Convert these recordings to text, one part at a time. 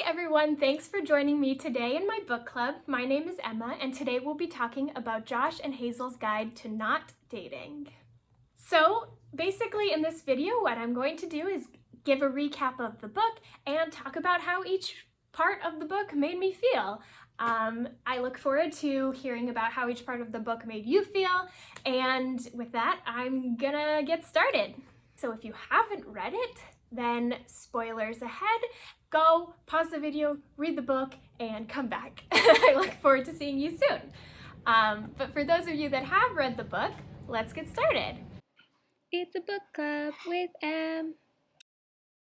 Hi everyone, thanks for joining me today in my book club. My name is Emma and today we'll be talking about Josh and Hazel's Guide to Not Dating. So basically in this video what I'm going to do is give a recap of the book and talk about how each part of the book made me feel. I look forward to hearing about how each part of the book made you feel, and with that I'm gonna get started. So if you haven't read it, then spoilers ahead. Go, pause the video, read the book, and come back. I look forward to seeing you soon. But for those of you that have read the book, let's get started. It's a book club with Em.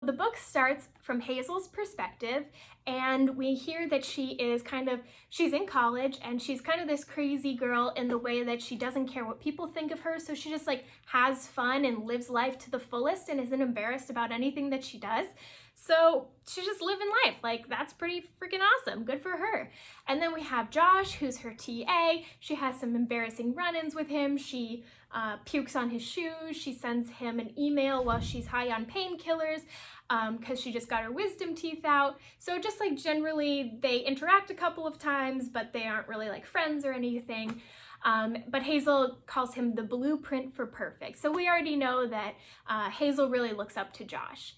The book starts from Hazel's perspective, and we hear that she's in college and she's kind of this crazy girl in the way that she doesn't care what people think of her, so she just like has fun and lives life to the fullest and isn't embarrassed about anything that she does. So she's just living life. Like, that's pretty freaking awesome. Good for her. And then we have Josh, who's her TA. She has some embarrassing run-ins with him. She pukes on his shoes. She sends him an email while she's high on painkillers because she just got her wisdom teeth out. So just like generally they interact a couple of times, but they aren't really like friends or anything. But Hazel calls him the blueprint for perfect. So we already know that Hazel really looks up to Josh.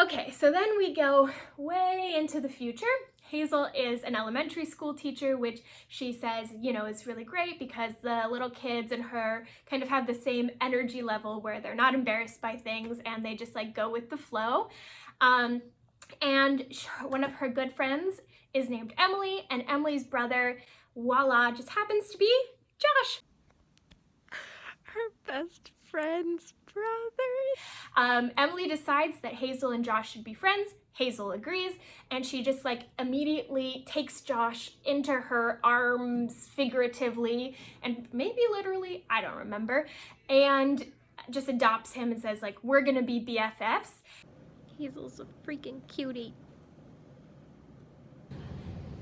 Okay, so then we go way into the future. Hazel is an elementary school teacher, which she says, you know, is really great because the little kids and her kind of have the same energy level where they're not embarrassed by things and they just like go with the flow. And one of her good friends is named Emily, and Emily's brother, voila, just happens to be Josh. Her best friend's brother. Emily decides that Hazel and Josh should be friends. Hazel agrees, and she just like immediately takes Josh into her arms, figuratively and maybe literally, I don't remember, and just adopts him and says like, we're gonna be BFFs. Hazel's a freaking cutie.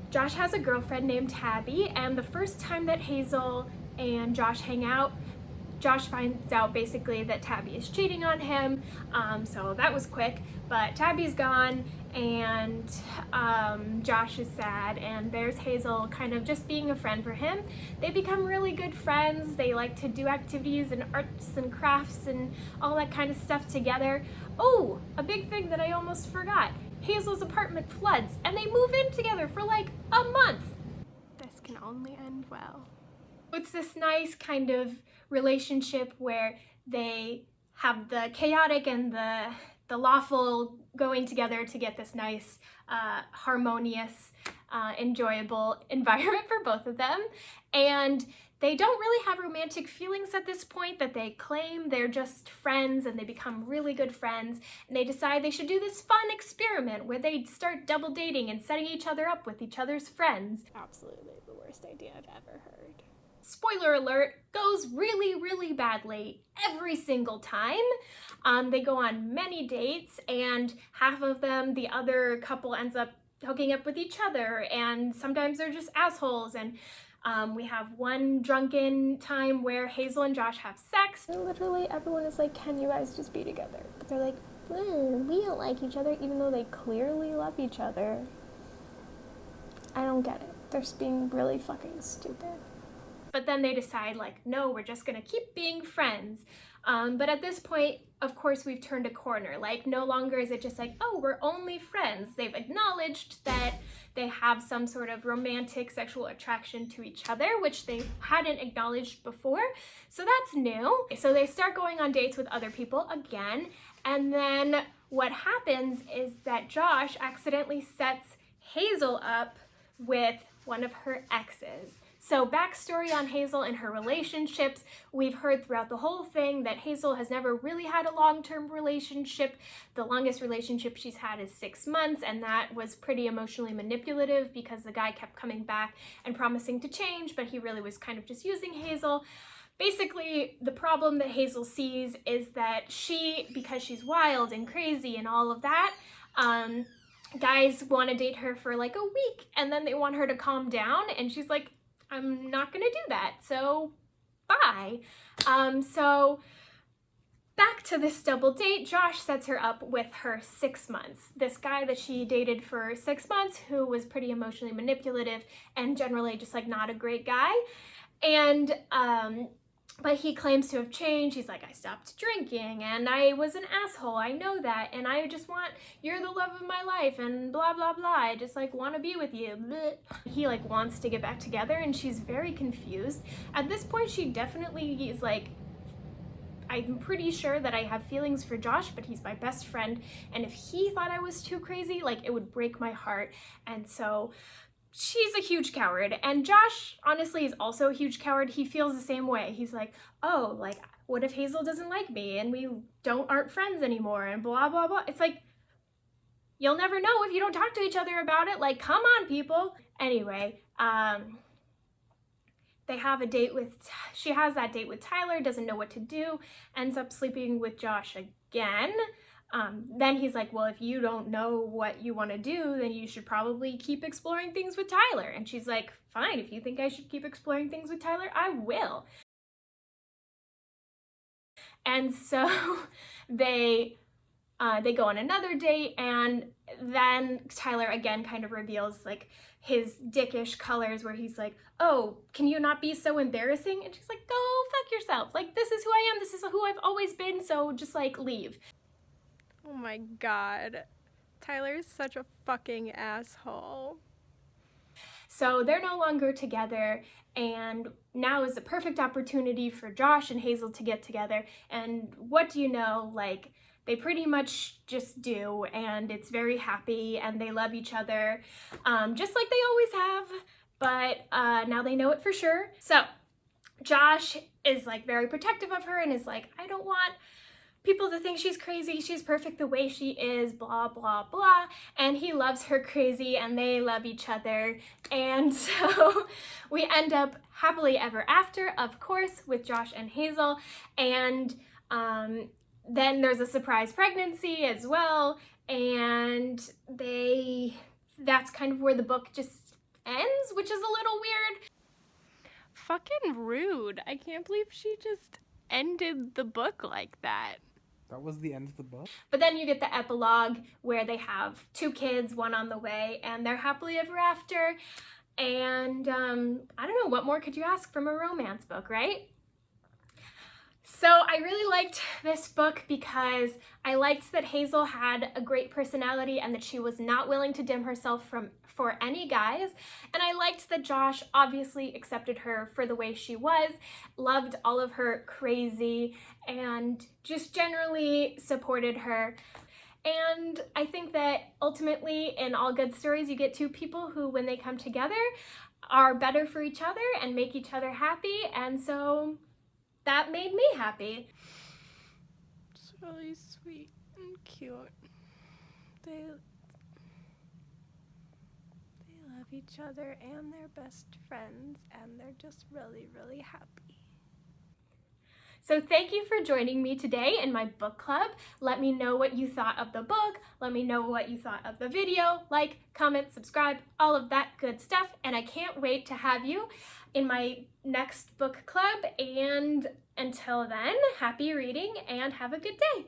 Josh has a girlfriend named Tabby, and the first time that Hazel and Josh hang out, Josh finds out basically that Tabby is cheating on him, so that was quick, but Tabby's gone, and Josh is sad, and there's Hazel kind of just being a friend for him. They become really good friends. They like to do activities and arts and crafts and all that kind of stuff together. Oh, a big thing that I almost forgot. Hazel's apartment floods, and they move in together for like a month. This can only end well. It's this nice kind of relationship where they have the chaotic and the lawful going together to get this nice, harmonious, enjoyable environment for both of them. And they don't really have romantic feelings at this point that they claim. They're just friends, and they become really good friends, and they decide they should do this fun experiment where they start double dating and setting each other up with each other's friends. Absolutely the worst idea I've ever heard. Spoiler alert, goes really, really badly every single time. They go on many dates, and half of them, the other couple ends up hooking up with each other, and sometimes they're just assholes. And we have one drunken time where Hazel and Josh have sex. Literally everyone is like, can you guys just be together? But they're like, we don't like each other, even though they clearly love each other. I don't get it. They're just being really fucking stupid. But then they decide like, no, we're just gonna keep being friends. But at this point, of course, we've turned a corner. Like, no longer is it just like, oh, we're only friends. They've acknowledged that they have some sort of romantic sexual attraction to each other, which they hadn't acknowledged before. So that's new. So they start going on dates with other people again. And then what happens is that Josh accidentally sets Hazel up with one of her exes. So backstory on Hazel and her relationships. We've heard throughout the whole thing that Hazel has never really had a long-term relationship. The longest relationship she's had is 6 months, and that was pretty emotionally manipulative because the guy kept coming back and promising to change, but he really was kind of just using Hazel. Basically, the problem that Hazel sees is that because she's wild and crazy and all of that, guys want to date her for like a week, and then they want her to calm down, and she's like, I'm not gonna do that, so bye. So back to this double date, Josh sets her up with her 6 months. This guy that she dated for 6 months who was pretty emotionally manipulative and generally just like not a great guy. And but he claims to have changed. He's like, I stopped drinking and I was an asshole. I know that. And I just want, you're the love of my life and blah, blah, blah. I just like want to be with you. Bleh. He like wants to get back together and she's very confused. At this point, she definitely is like, I'm pretty sure that I have feelings for Josh, but he's my best friend. And if he thought I was too crazy, like it would break my heart. And so she's a huge coward. And Josh, honestly, is also a huge coward. He feels the same way. He's like, oh, like, what if Hazel doesn't like me and we aren't friends anymore and blah, blah, blah. It's like, you'll never know if you don't talk to each other about it. Like, come on, people. Anyway, they have a date she has that date with Tyler, doesn't know what to do, ends up sleeping with Josh again. Then he's like, well, if you don't know what you want to do, then you should probably keep exploring things with Tyler. And she's like, fine, if you think I should keep exploring things with Tyler, I will. And so they go on another date, and then Tyler again kind of reveals like his dickish colors where he's like, oh, can you not be so embarrassing? And she's like, go fuck yourself. Like, this is who I am. This is who I've always been. So just like leave. Oh my god. Tyler's such a fucking asshole. So they're no longer together, and now is the perfect opportunity for Josh and Hazel to get together. And what do you know, like, they pretty much just do, and it's very happy, and they love each other, just like they always have, but now they know it for sure. So Josh is like very protective of her and is like, I don't want people to think she's crazy, she's perfect the way she is, blah, blah, blah. And he loves her crazy and they love each other. And so we end up happily ever after, of course, with Josh and Hazel. And then there's a surprise pregnancy as well. And that's kind of where the book just ends, which is a little weird. Fucking rude. I can't believe she just ended the book like that. That was the end of the book? But then you get the epilogue where they have 2 kids, 1 on the way, and they're happily ever after. And I don't know, what more could you ask from a romance book, right? So I really liked this book because I liked that Hazel had a great personality and that she was not willing to dim herself for any guys. And I liked that Josh obviously accepted her for the way she was, loved all of her crazy, and just generally supported her. And I think that ultimately in all good stories, you get 2 people who, when they come together, are better for each other and make each other happy. And so that made me happy. It's really sweet and cute. They love each other and they're best friends and they're just really, really happy. So thank you for joining me today in my book club. Let me know what you thought of the book. Let me know what you thought of the video. Like, comment, subscribe, all of that good stuff. And I can't wait to have you in my next book club. And until then, happy reading and have a good day.